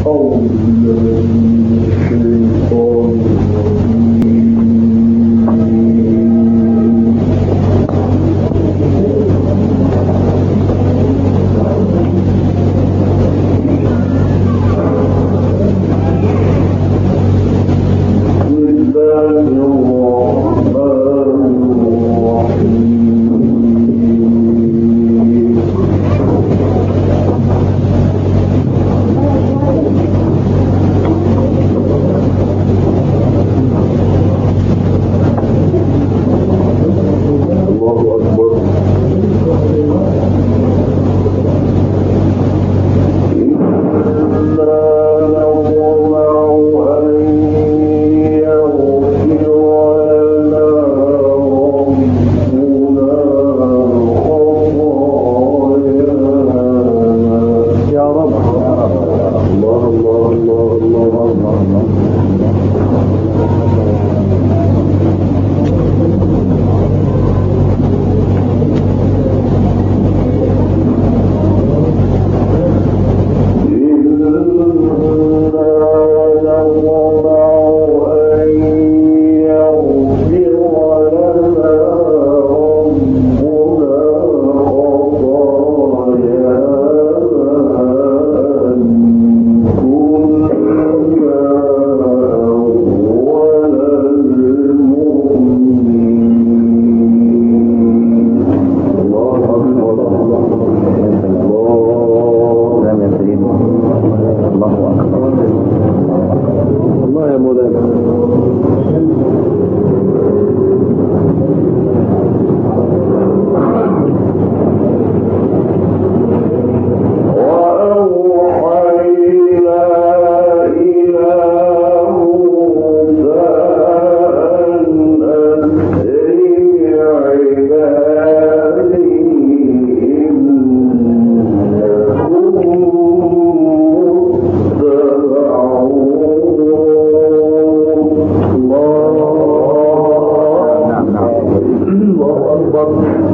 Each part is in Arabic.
الله أكبر.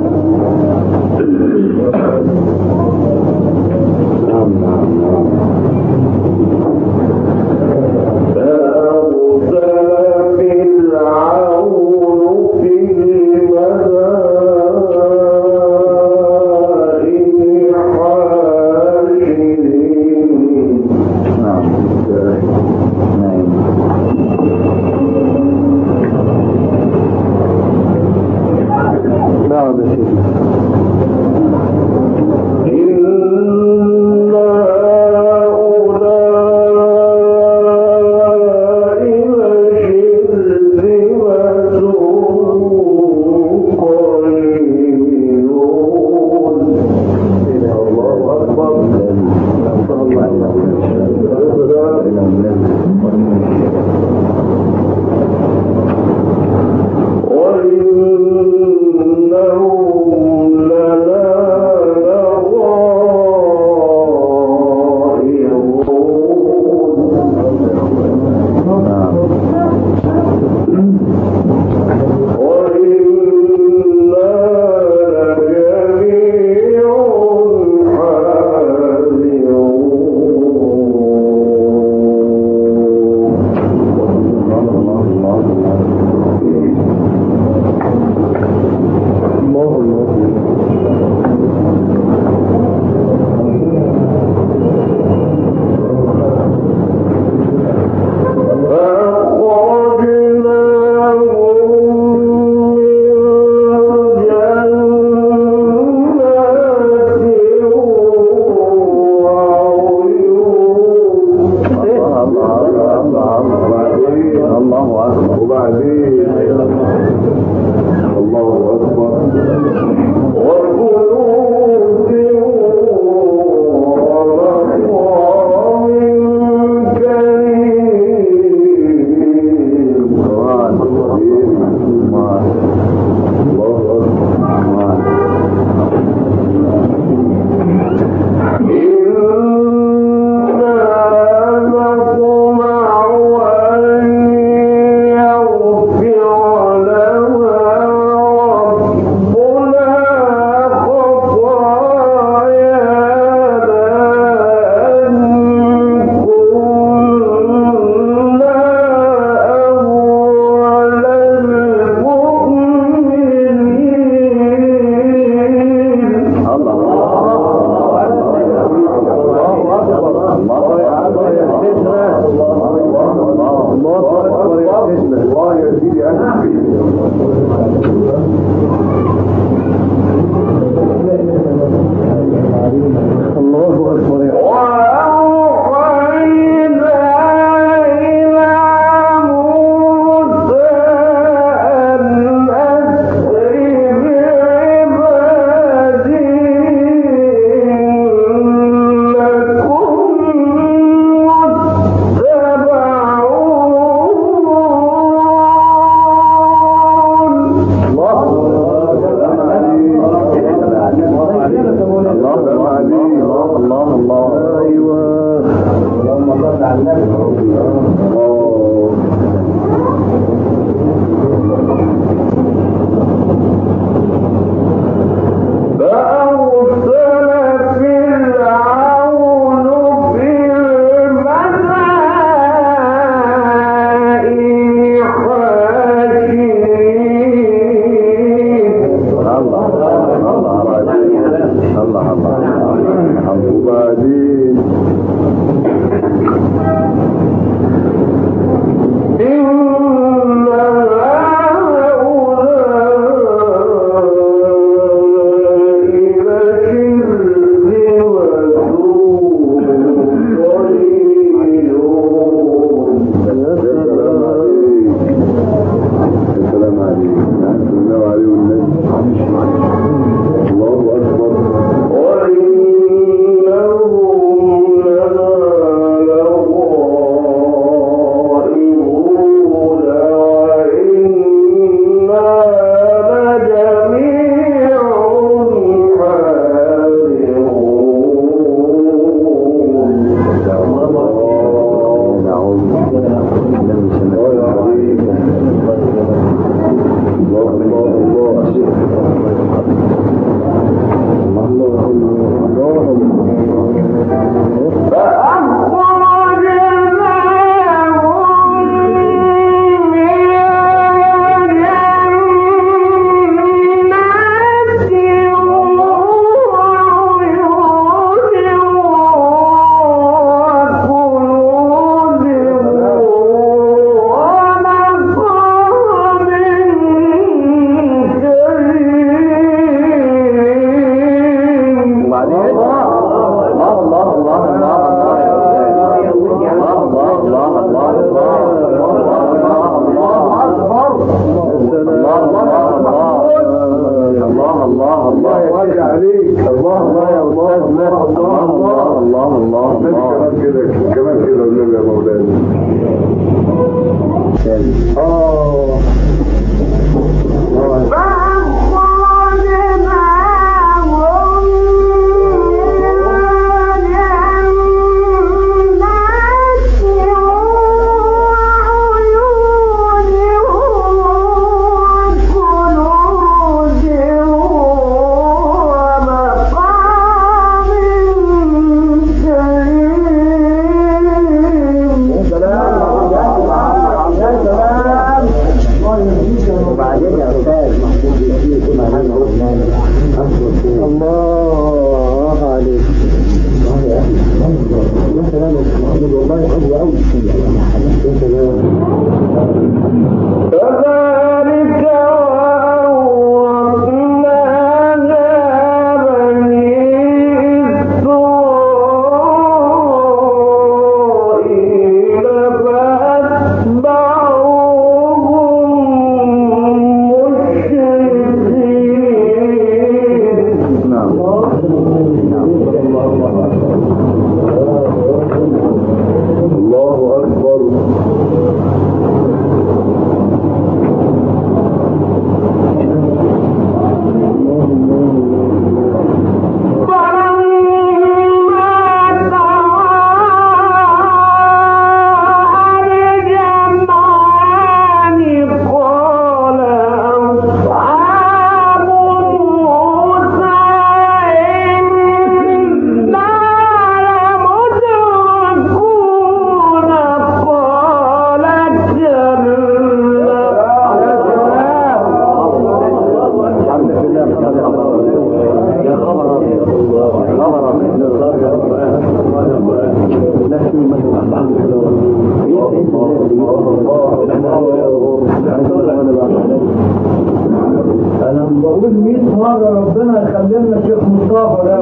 بقول 100 مرة ربنا يخلينا الشيخ مصطفى ده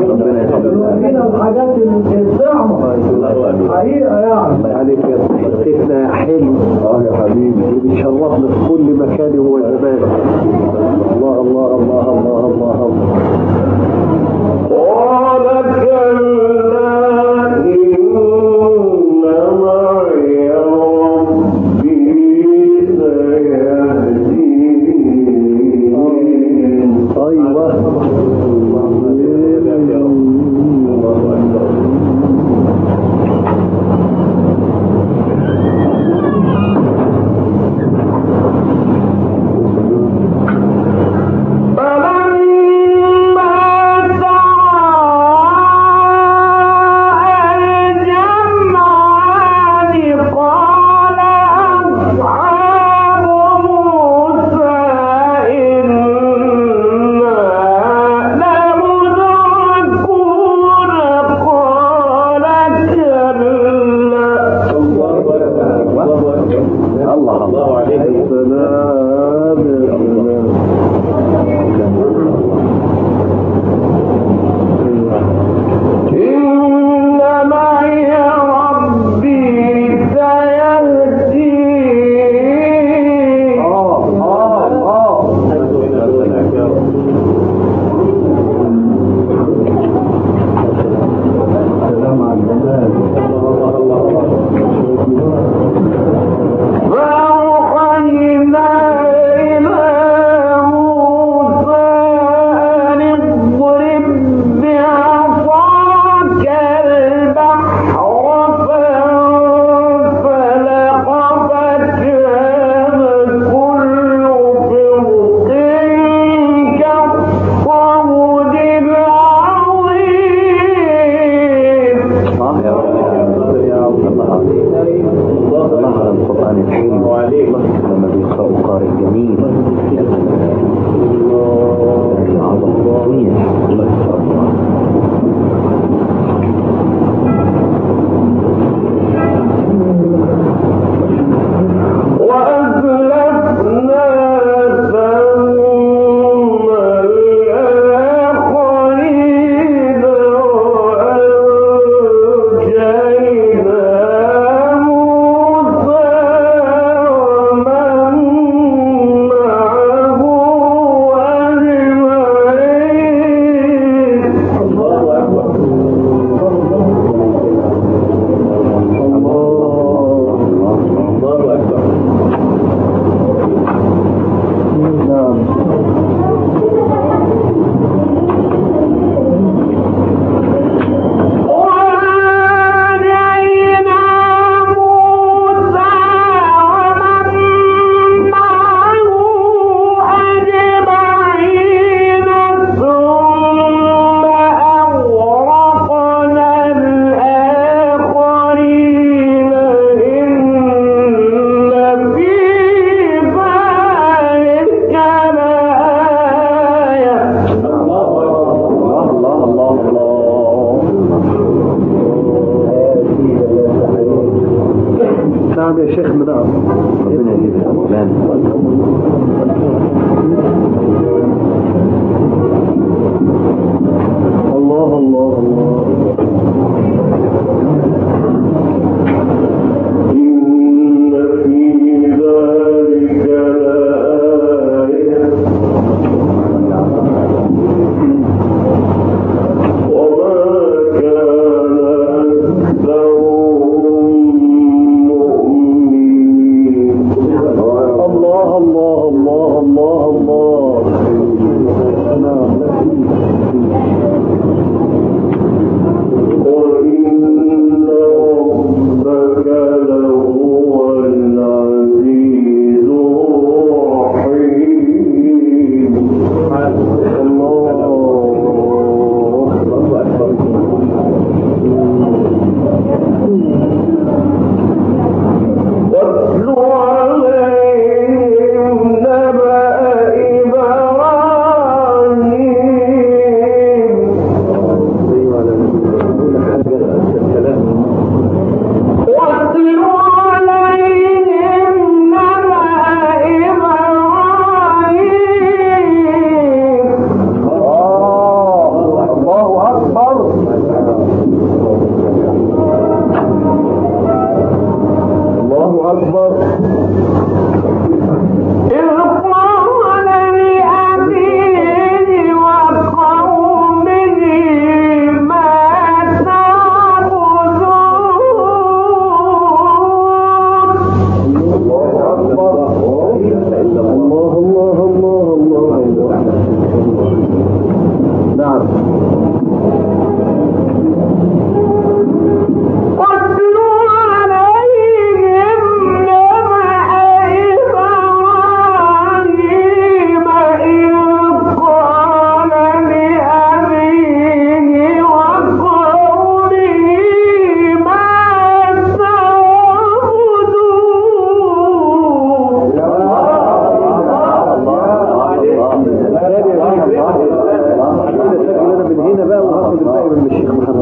فينا الحاجات الصعبة حقيقة يعني الله عليك يا شيخنا حلو يا حبيبي بيشرفنا في كل مكان هو زمان الله الله الله الله الله الله قال كلا إن معي ربي سيهدين ايوه حلو عليك لما بيقرأوا قارئ جميل عظمة طويل ما شاء الله. نعم يا شيخ منار ربنا يجيب الأولان. الله الله الله. إن في ذلك لآية وما كان أكثرهم مؤمنين. الله الله الله الله الله. وإن ربك لهو العزيز الرحيم. واتل عليهم نبأ إبراهيم. واتل عليهم نبأ إبراهيم. الله أكبر. الله أكبر. إذ قال لأبيه وقومه ما تعبدون. الله أكبر. الله الله الله الله. نعم. واتل عليهم نبأ إبراهيم إذ قال لأبيه وقومه ما من هنا بقى وهاخد الباقي من الشيخ محمد.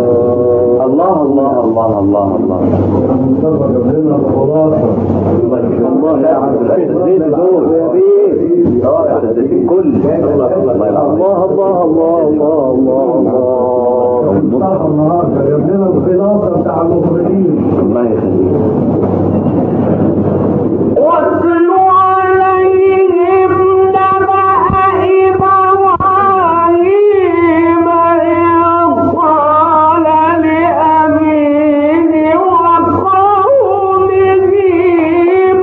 الله الله الله الله الله. الله يا عبد العزيز دول يا بيه. الكل. الله الله الله الله الله الله. النهارده جاب لنا الخلاصه بتاع المخرجين. الله يخليك. واتل عليهم نبأ إبراهيم إذ قال لأبيه وقومه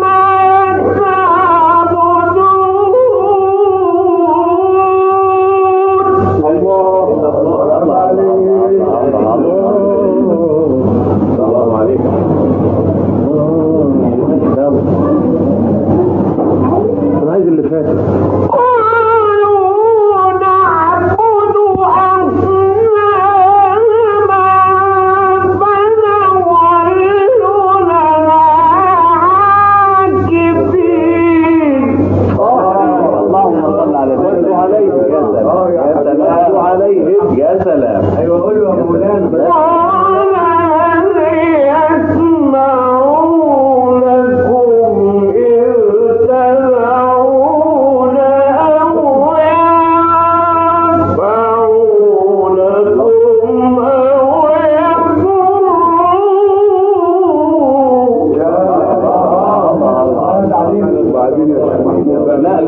ما تعبدون. الله الله عليك. الله عليك.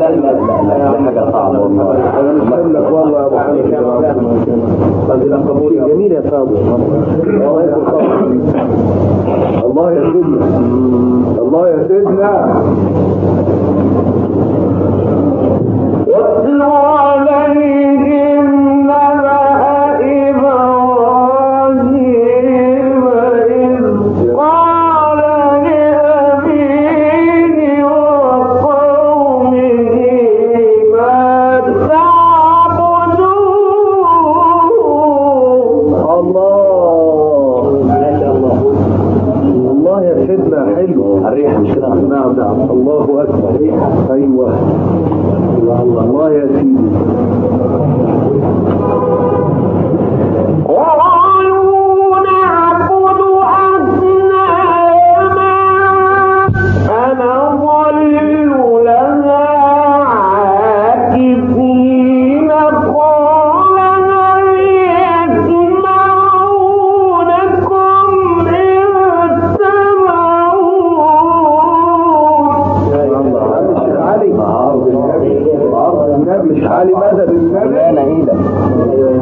لا لا لا دي حاجة صعبة والله. أنا مش لك والله يا أبو حنيفة. جميل يا فاضل. الله يا سيدنا، الله يا سيدنا. واتل عليهم نبأ إبراهيم إذ قال لأبيه وقومه ما تعبدون. الله ما شاء الله. الله يا سيدنا حلو. الريحة مش كده؟ نعم نعم. الله أكبر. أيوه الله يا سيدي. قالوا نعبد أصناما فنظل لها عاكفين. قال هل يسمعونكم إذ تدعون. مش علي ماذا بالنبي؟ لا نهيدا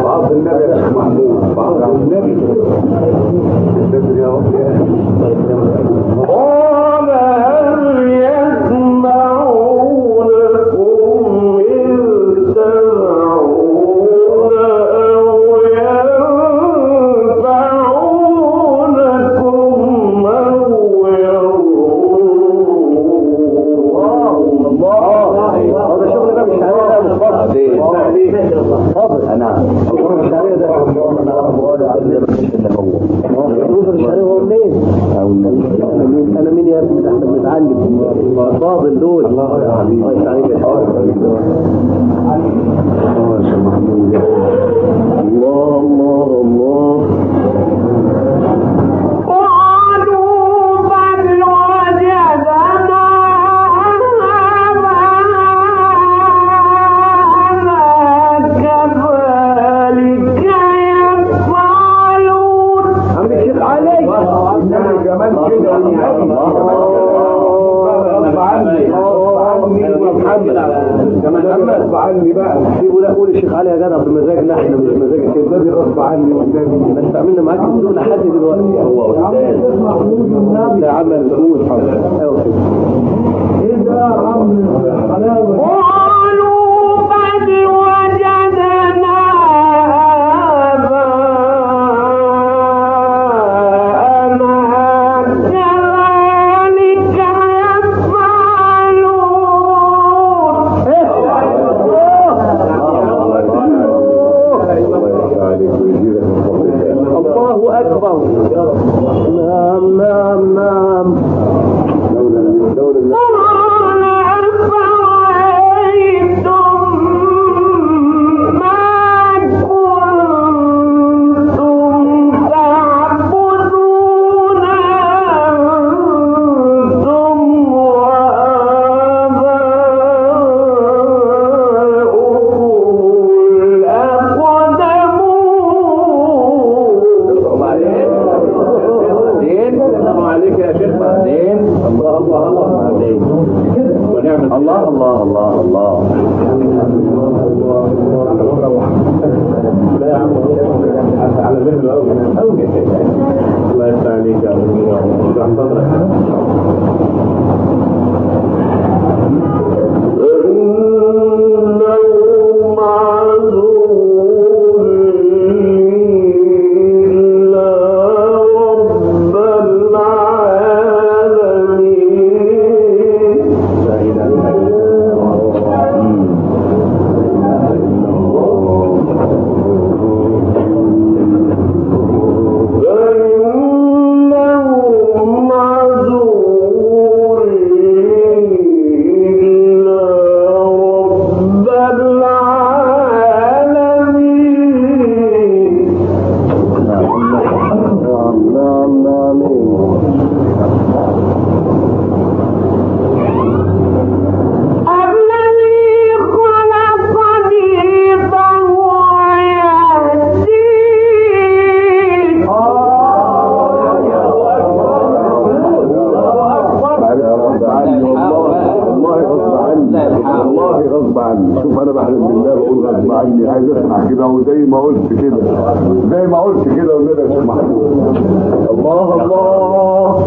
بعض النبي يا أخي محمود، بعض النبي يا رب يا أخي. قال هل يسمعونكم إذ تدعون أو ينفعونكم أو يضرون. هذا شغل ده مش عليه فاضل. انا الغرفه الشعريه ده الغرفه الشعريه هو منين؟ انا مين يا ابني؟ احنا بنتعلم فاضل دول. الله يا حبيبي الله يسعدك يا محمود. الله الله الله. قالوا بل وجدنا كذلك يفعلون. عم الشيخ علي كمان كده غصب عني محمد غصب عني بقى. سيبوا لا قول الشيخ علي يا جدع بمزاجنا احنا مش مزاجك. النبي غصب عني والنبي ما انت عملنا معاك الدول لحد دلوقتي. هو استاذ ده عمل قول حاضر. ايه ده يا عم حلاوه. قالوا قد وجدنا آباءنا كذلك يفعلون. الله اكبر. نعم نعم نعم. قال أفرأيتم ما كنتم تعبدون أنتم وآباؤكم الأقدمون. السلام عليك يا شيخ. بعدين الله الله الله. بعدين الله الله الله الله. لا يا عم على ذهنه قوي قوي. الله يفتح عليك يا رب. اشرح صدرك. إنهم عدو إلا رب العالمين. لا اله الا فإنهم عدو والله غصب عني. شوف انا بحلف بالله بقول غصب عني، عايز اسمع كده وزي ما قلت كده زي ما قلت كده والنبي يا شيخ محمود. الله الله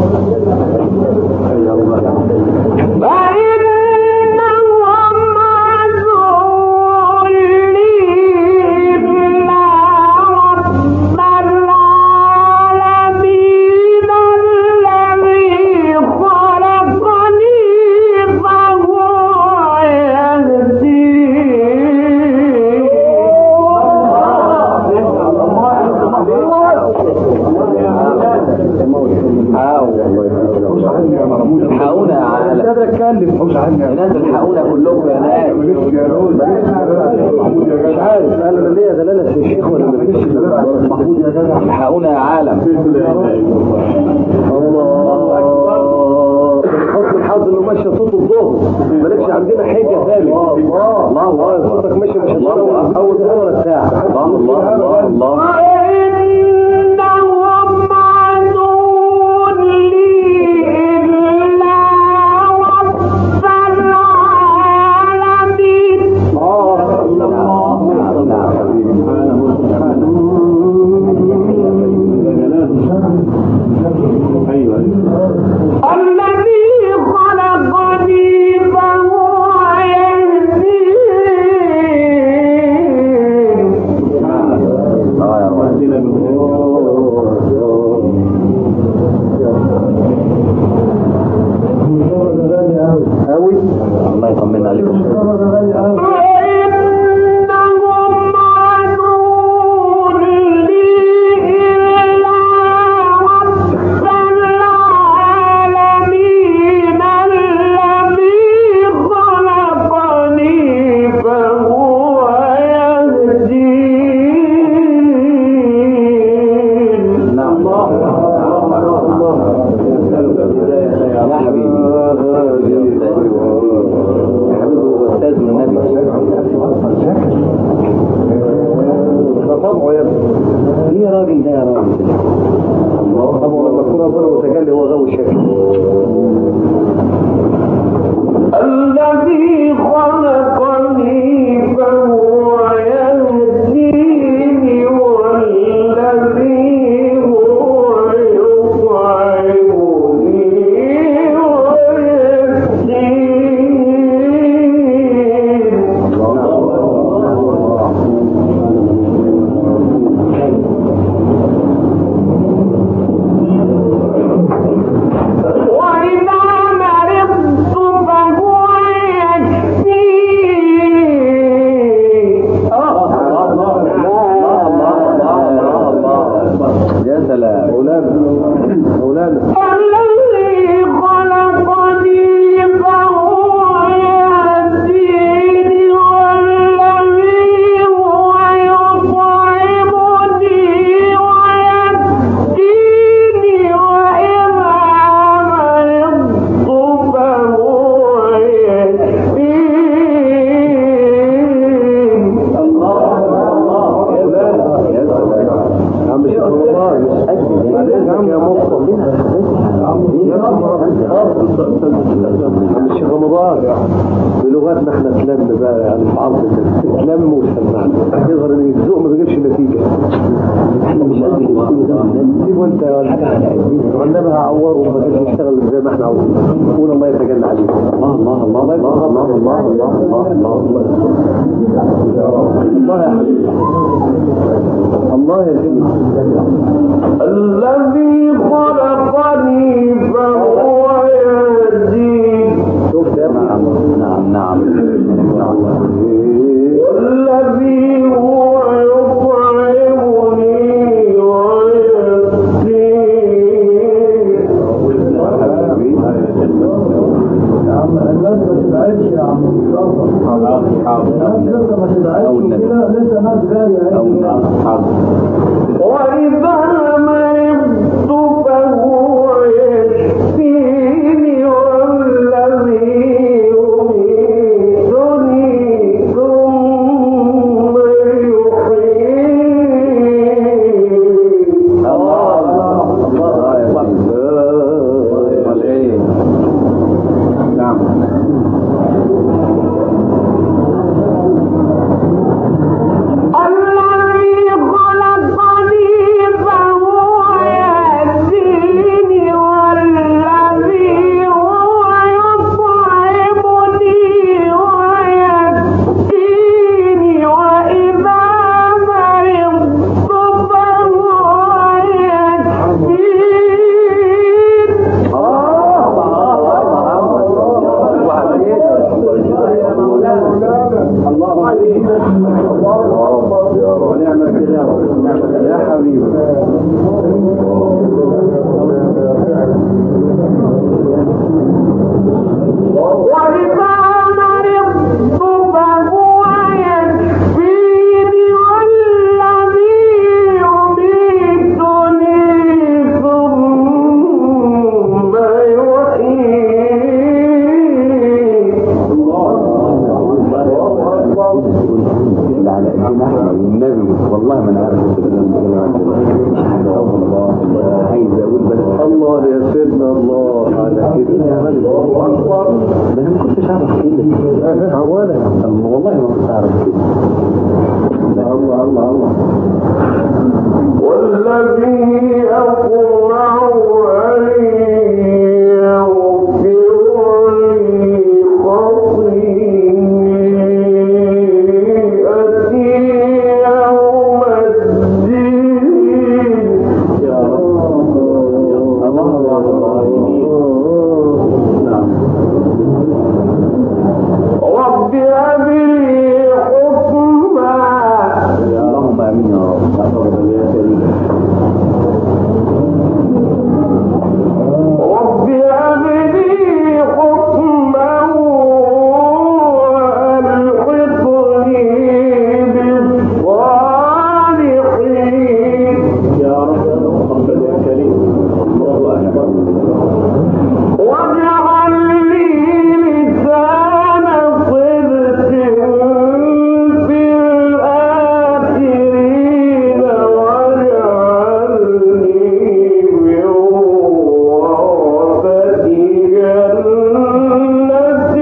الحقونا يا عالم، مش قادر اتكلم. الناس الحقونا كلكم يا ناس. مش عارف انا ليا دلاله في الشيخ ولا ماليش دلاله. محمود يا جدع الحقونا يا عالم. الله حسن الحظ انه ماشي صوت الظهر، مالكش عندنا حجه ثاني. الله صوتك ماشي مش هتعرف اول ظهر ولا ساعه. الله الله يطمن عليك. الشيخ رمضان بلغتنا احنا تلم بقى يعني في عرض تلم وسمعنا يظهر ان الذوق ما بيجيبش نتيجه. احنا مش قد كل ده سيب وانت ولا حاجه على قديم وانما هعوره وما كانش يشتغل زي ما احنا عاوزين. قول الله يتجلى عليك. الله الله الله الله الله الله الله الله يا حبيبي الله يا سيدي الذي خلقني فهو يهدين. شوف يا نعم والذي هو يطعمني ويسقين. يا عم الناس ما تبعدش يا عم الناس ما تبعدش كده لسه ناس جايه. وإذا مرضت فهو يشفيني والذي يميتني ثم يحييني. الله والله ما انا عارف عايز اقول بس الله يا سيدنا الله على كده يا ولد الله اكبر. ده انا ما كنتش اعرف كده اولا والله ما كنت اعرف كده. الله الله الله والذي أقرع أن يغفر لي خطيئتي يوم الدين. يا رب الله الله نعم. رب هب لي حكما. اللهم امين يا رب. رب هب لي حكما وألحقني بالصالحين. يا رب تقبل يا كريم. الله اكبر. واجعل لي لسان صدق في الآخرين واجعلني من ورثة جنة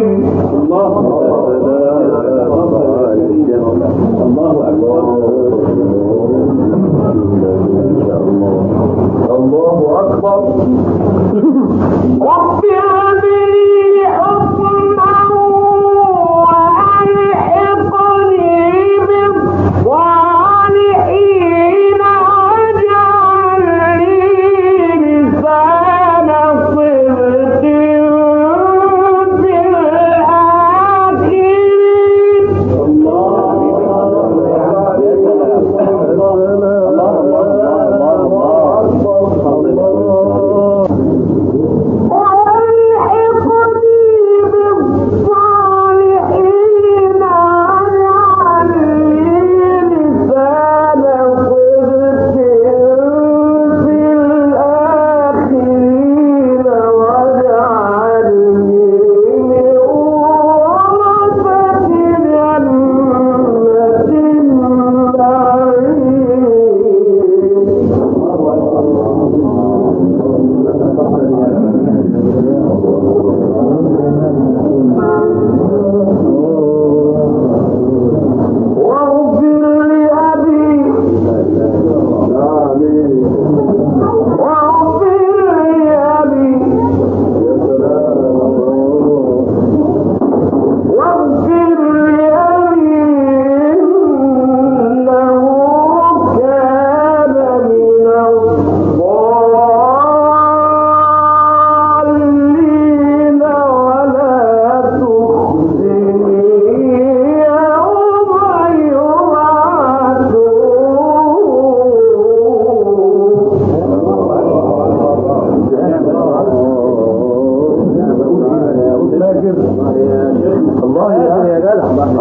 النعيم. الله الله اكبر. رب هب لي حكما وألحقني بالصالحين واجعل لي لسان صدق في الآخرين.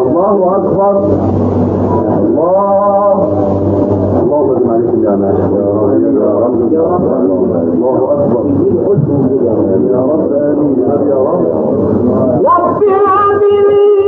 الله اكبر. الله الله بدم عليك يا ناس. يا رب يا رب الله اكبر. يا رب امين يا رب. رب هب لي